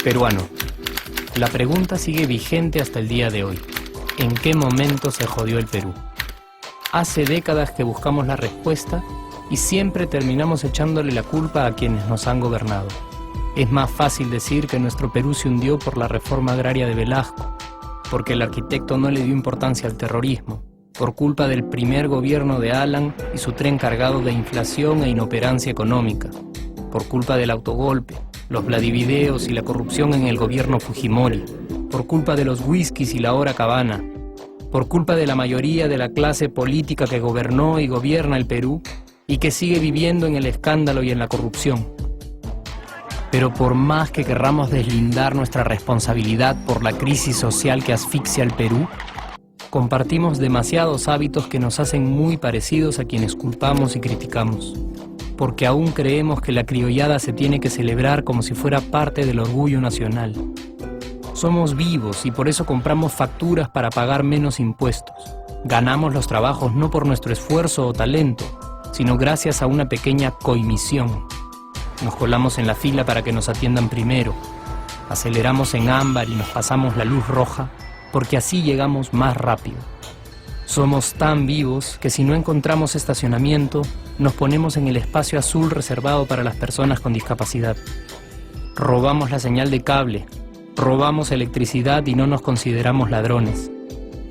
Peruano. La pregunta sigue vigente hasta el día de hoy. ¿En qué momento se jodió el Perú? Hace décadas que buscamos la respuesta y siempre terminamos echándole la culpa a quienes nos han gobernado. Es más fácil decir que nuestro Perú se hundió por la reforma agraria de Velasco, porque el arquitecto no le dio importancia al terrorismo, por culpa del primer gobierno de Alan y su tren cargado de inflación e inoperancia económica, por culpa del autogolpe, los Vladivideos y la corrupción en el gobierno Fujimori, por culpa de los whiskies y la hora cabana, por culpa de la mayoría de la clase política que gobernó y gobierna el Perú y que sigue viviendo en el escándalo y en la corrupción. Pero por más que querramos deslindar nuestra responsabilidad por la crisis social que asfixia al Perú, compartimos demasiados hábitos que nos hacen muy parecidos a quienes culpamos y criticamos, porque aún creemos que la criollada se tiene que celebrar como si fuera parte del orgullo nacional. Somos vivos y por eso compramos facturas para pagar menos impuestos. Ganamos los trabajos no por nuestro esfuerzo o talento, sino gracias a una pequeña coimisión. Nos colamos en la fila para que nos atiendan primero, aceleramos en ámbar y nos pasamos la luz roja, porque así llegamos más rápido. Somos tan vivos que si no encontramos estacionamiento, nos ponemos en el espacio azul reservado para las personas con discapacidad. Robamos la señal de cable, robamos electricidad y no nos consideramos ladrones.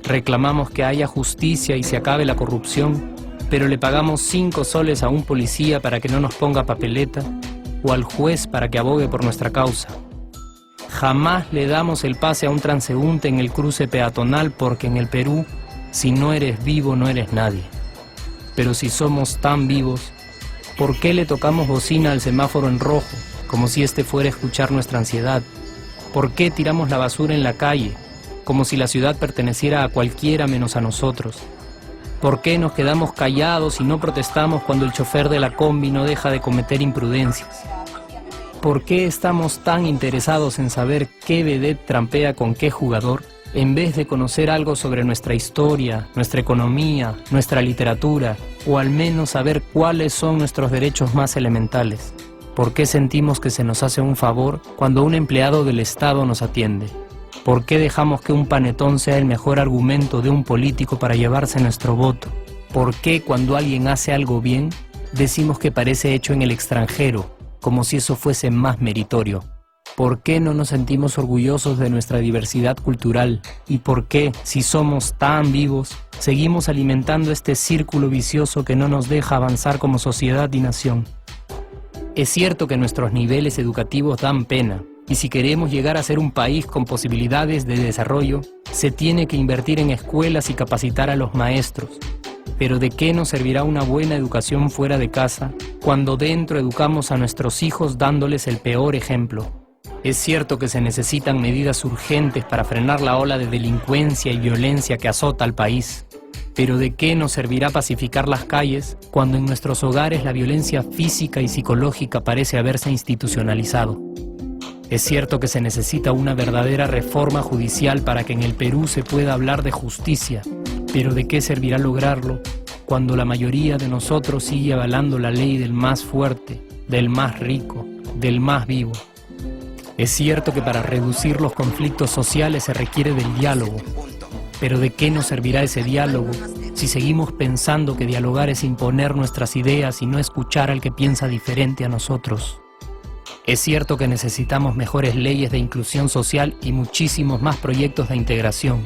Reclamamos que haya justicia y se acabe la corrupción, pero le pagamos 5 soles a un policía para que no nos ponga papeleta o al juez para que abogue por nuestra causa. Jamás le damos el pase a un transeúnte en el cruce peatonal porque en el Perú, si no eres vivo, no eres nadie. Pero si somos tan vivos, ¿por qué le tocamos bocina al semáforo en rojo, como si este fuera a escuchar nuestra ansiedad? ¿Por qué tiramos la basura en la calle, como si la ciudad perteneciera a cualquiera menos a nosotros? ¿Por qué nos quedamos callados y no protestamos cuando el chofer de la combi no deja de cometer imprudencias? ¿Por qué estamos tan interesados en saber qué vedette trampea con qué jugador, en vez de conocer algo sobre nuestra historia, nuestra economía, nuestra literatura, o al menos saber cuáles son nuestros derechos más elementales? ¿Por qué sentimos que se nos hace un favor cuando un empleado del Estado nos atiende? ¿Por qué dejamos que un panetón sea el mejor argumento de un político para llevarse nuestro voto? ¿Por qué cuando alguien hace algo bien, decimos que parece hecho en el extranjero, como si eso fuese más meritorio? ¿Por qué no nos sentimos orgullosos de nuestra diversidad cultural? ¿Y por qué, si somos tan vivos, seguimos alimentando este círculo vicioso que no nos deja avanzar como sociedad y nación? Es cierto que nuestros niveles educativos dan pena, y si queremos llegar a ser un país con posibilidades de desarrollo, se tiene que invertir en escuelas y capacitar a los maestros. Pero ¿de qué nos servirá una buena educación fuera de casa cuando dentro educamos a nuestros hijos dándoles el peor ejemplo? Es cierto que se necesitan medidas urgentes para frenar la ola de delincuencia y violencia que azota al país. Pero ¿de qué nos servirá pacificar las calles cuando en nuestros hogares la violencia física y psicológica parece haberse institucionalizado? Es cierto que se necesita una verdadera reforma judicial para que en el Perú se pueda hablar de justicia, pero ¿de qué servirá lograrlo cuando la mayoría de nosotros sigue avalando la ley del más fuerte, del más rico, del más vivo? Es cierto que para reducir los conflictos sociales se requiere del diálogo, pero ¿de qué nos servirá ese diálogo si seguimos pensando que dialogar es imponer nuestras ideas y no escuchar al que piensa diferente a nosotros? Es cierto que necesitamos mejores leyes de inclusión social y muchísimos más proyectos de integración.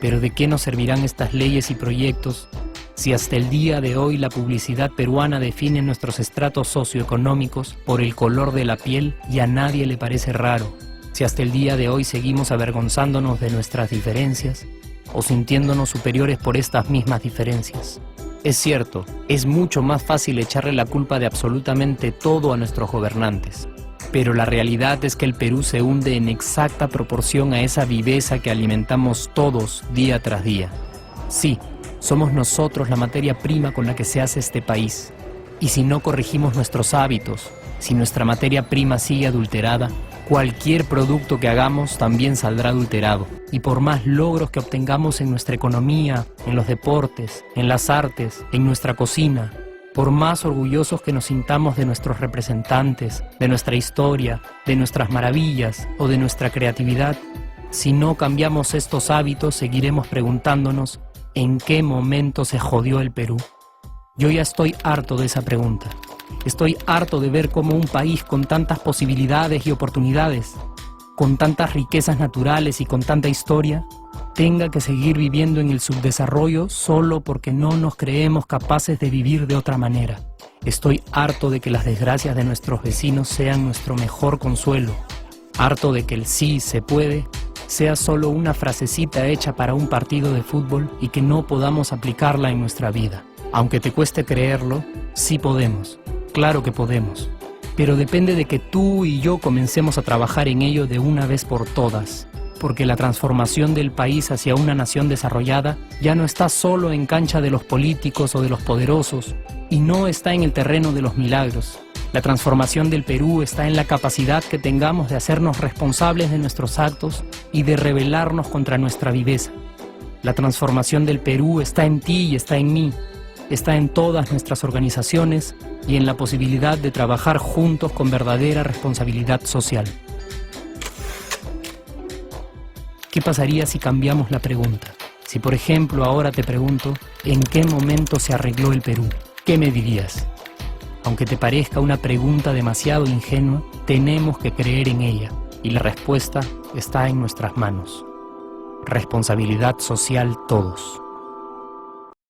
Pero ¿de qué nos servirán estas leyes y proyectos si hasta el día de hoy la publicidad peruana define nuestros estratos socioeconómicos por el color de la piel y a nadie le parece raro? Si hasta el día de hoy seguimos avergonzándonos de nuestras diferencias o sintiéndonos superiores por estas mismas diferencias. Es cierto, es mucho más fácil echarle la culpa de absolutamente todo a nuestros gobernantes. Pero la realidad es que el Perú se hunde en exacta proporción a esa viveza que alimentamos todos día tras día. Sí, somos nosotros la materia prima con la que se hace este país. Y si no corregimos nuestros hábitos, si nuestra materia prima sigue adulterada, Cualquier producto que hagamos también saldrá adulterado, y por más logros que obtengamos en nuestra economía, en los deportes, en las artes, en nuestra cocina, por más orgullosos que nos sintamos de nuestros representantes, de nuestra historia, de nuestras maravillas o de nuestra creatividad, si no cambiamos estos hábitos, seguiremos preguntándonos ¿en qué momento se jodió el Perú? Yo ya estoy harto de esa pregunta. Estoy harto de ver cómo un país con tantas posibilidades y oportunidades, con tantas riquezas naturales y con tanta historia, tenga que seguir viviendo en el subdesarrollo solo porque no nos creemos capaces de vivir de otra manera. Estoy harto de que las desgracias de nuestros vecinos sean nuestro mejor consuelo. Harto de que el sí se puede sea solo una frasecita hecha para un partido de fútbol y que no podamos aplicarla en nuestra vida. Aunque te cueste creerlo, sí podemos. Claro que podemos. Pero depende de que tú y yo comencemos a trabajar en ello de una vez por todas. Porque la transformación del país hacia una nación desarrollada ya no está solo en cancha de los políticos o de los poderosos, y no está en el terreno de los milagros. La transformación del Perú está en la capacidad que tengamos de hacernos responsables de nuestros actos y de rebelarnos contra nuestra viveza. La transformación del Perú está en ti y está en mí, está en todas nuestras organizaciones y en la posibilidad de trabajar juntos con verdadera responsabilidad social. ¿Qué pasaría si cambiamos la pregunta? Si por ejemplo ahora te pregunto, ¿en qué momento se arregló el Perú? ¿Qué me dirías? Aunque te parezca una pregunta demasiado ingenua, tenemos que creer en ella y la respuesta está en nuestras manos. Responsabilidad social todos.